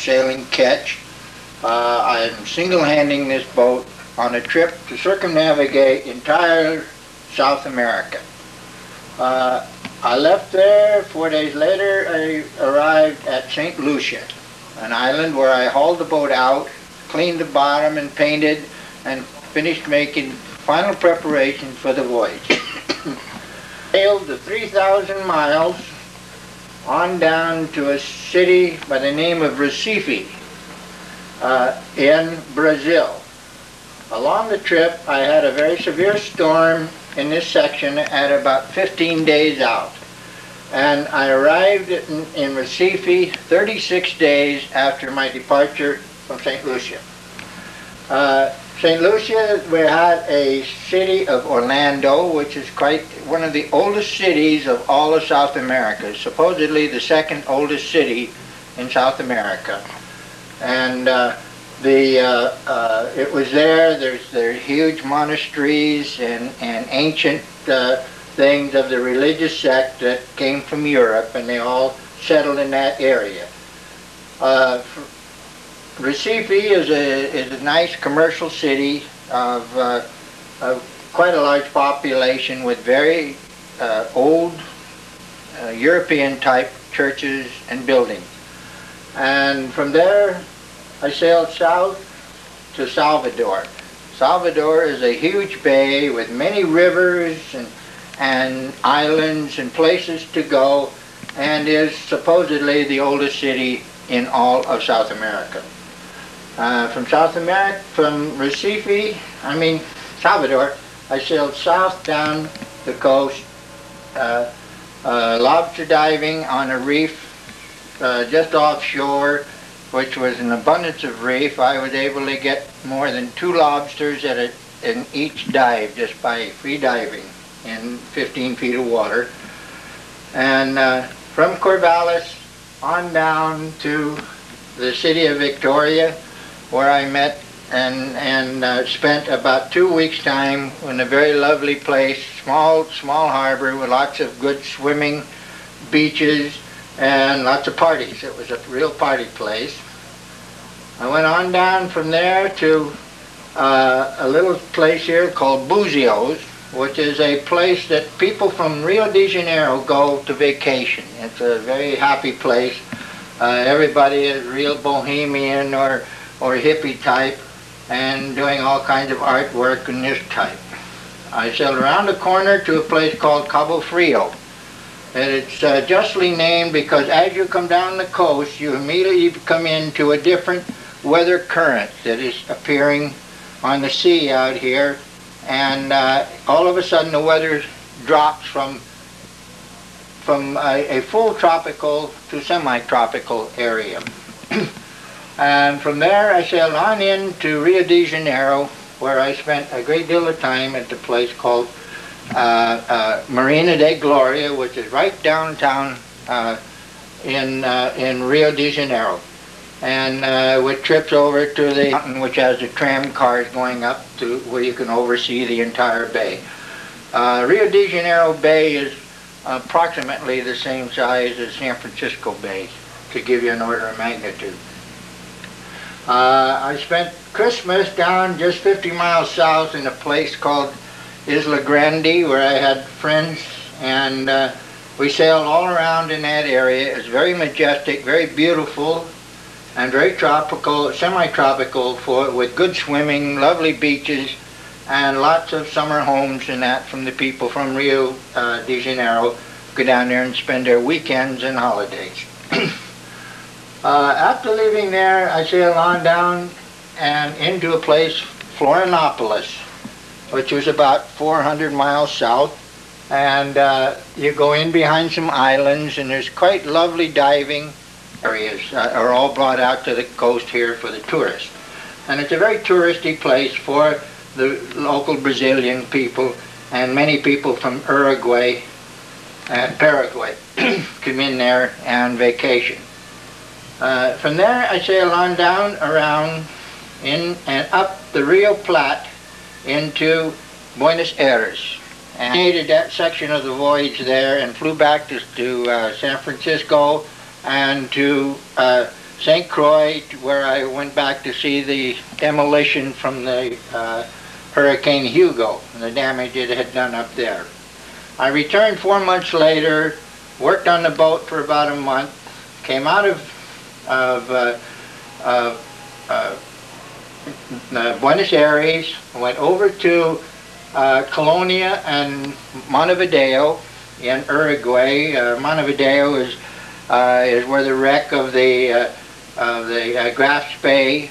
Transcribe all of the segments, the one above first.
sailing ketch. I'm single-handing this boat on a trip to circumnavigate entire South America. I left there. 4 days later, I arrived at St. Lucia, an island where I hauled the boat out, cleaned the bottom and painted, and finished making final preparations for the voyage. Sailed the 3,000 miles on down to a city by the name of Recife in Brazil. Along the trip, I had a very severe storm in this section at about 15 days out. And I arrived in Recife 36 days after my departure from St. Lucia. St. Lucia, we had a city of Orlando, which is quite one of the oldest cities of all of South America, supposedly the second oldest city in South America. And it was there are huge monasteries and ancient things of the religious sect that came from Europe, and they all settled in that area. Recife is a nice commercial city of quite a large population with very old European type churches and buildings. And from there I sailed south to Salvador. Salvador is a huge bay with many rivers and islands and places to go, and is supposedly the oldest city in all of South America. From Salvador, I sailed south down the coast, lobster diving on a reef just offshore, which was an abundance of reef. I was able to get more than 2 lobsters in each dive just by free diving in 15 feet of water. And from Corvallis on down to the city of Victoria, where I met and spent about 2 weeks' time in a very lovely place, small harbor with lots of good swimming beaches and lots of parties. It was a real party place. I went on down from there to a little place here called Buzios, which is a place that people from Rio de Janeiro go to vacation. It's a very happy place. Everybody is real bohemian or hippie type, and doing all kinds of artwork and this type. I sailed around the corner to a place called Cabo Frio. And it's justly named because as you come down the coast, you immediately come into a different weather current that is appearing on the sea out here, and all of a sudden the weather drops from a full tropical to semi-tropical area. And from there I sailed on in to Rio de Janeiro, where I spent a great deal of time at the place called Marina de Gloria, which is right downtown in Rio de Janeiro, and with trips over to the mountain, which has the tram cars going up to where you can oversee the entire bay. Rio de Janeiro Bay is approximately the same size as San Francisco Bay, to give you an order of magnitude. I spent Christmas down just 50 miles south in a place called Isla Grande, where I had friends, and we sailed all around in that area. It's very majestic, very beautiful, and very tropical, semi-tropical, with good swimming, lovely beaches, and lots of summer homes and that from the people from Rio de Janeiro go down there and spend their weekends and holidays. After leaving there, I sailed on down and into a place, Florianopolis, which was about 400 miles south, and you go in behind some islands, and there's quite lovely diving areas are all brought out to the coast here for the tourists. And it's a very touristy place for the local Brazilian people, and many people from Uruguay and Paraguay come in there and vacation. From there I sailed on down around in and up the Rio Plata into Buenos Aires, and I made that section of the voyage there and flew back to San Francisco and to St. Croix, where I went back to see the demolition from the Hurricane Hugo and the damage it had done up there. I returned 4 months later, worked on the boat for about a month, came out of Buenos Aires, went over to Colonia and Montevideo in Uruguay. Montevideo is where the wreck of the Graf Spee,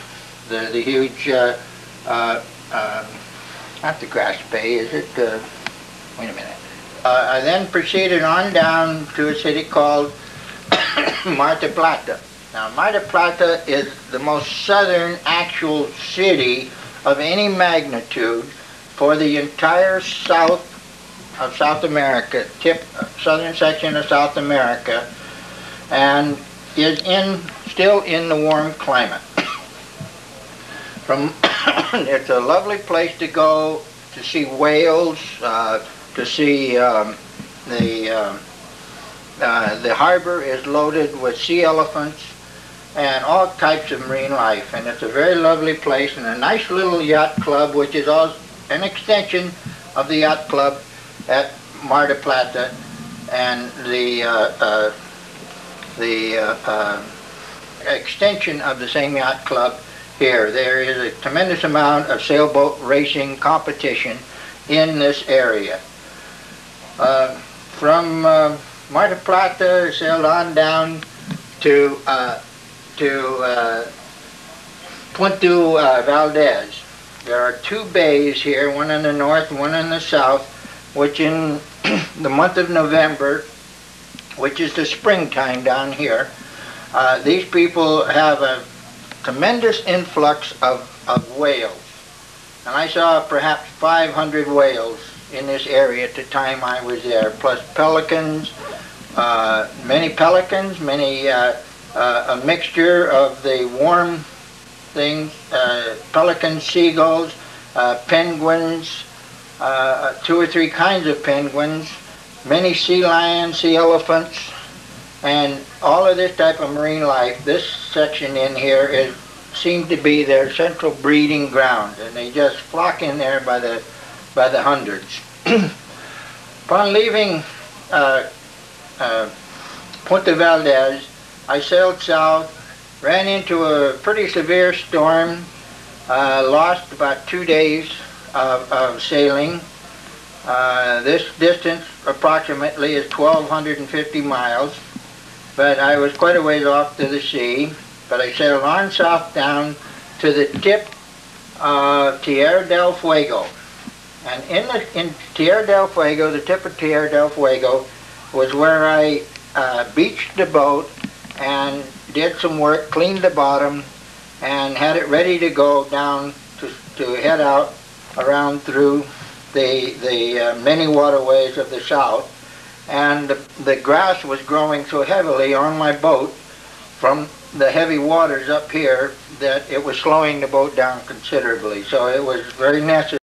the huge, not the Graf Spee, is it? Wait a minute. I then proceeded on down to a city called Mar del Plata. Now, Mar del Plata is the most southern actual city of any magnitude for the entire south of South America, southern section of South America, and is still in the warm climate. It's a lovely place to go to see whales, to see the harbor is loaded with sea elephants and all types of marine life, and it's a very lovely place, and a nice little yacht club, which is also an extension of the yacht club at Mar del Plata, and the extension of the same yacht club here. There is a tremendous amount of sailboat racing competition in this area. From Mar del Plata, sailed on down to Punta Valdez. There are two bays here, one in the north and one in the south, which in the month of November, which is the springtime down here, these people have a tremendous influx of whales. And I saw perhaps 500 whales in this area at the time I was there, plus pelicans, many pelicans, a mixture of the warm things, pelicans, seagulls, penguins, 2 or 3 kinds of penguins, many sea lions, sea elephants, and all of this type of marine life. This section in here seemed to be their central breeding ground, and they just flock in there by the hundreds. Upon leaving Punta Valdez, I sailed south, ran into a pretty severe storm, lost about 2 days of sailing. This distance approximately is 1,250 miles, but I was quite a ways off to the sea. But I sailed on south down to the tip of Tierra del Fuego. And in Tierra del Fuego, the tip of Tierra del Fuego, was where I beached the boat and did some work, cleaned the bottom, and had it ready to go down to head out around through the many waterways of the south. And the grass was growing so heavily on my boat from the heavy waters up here that it was slowing the boat down considerably. So it was very necessary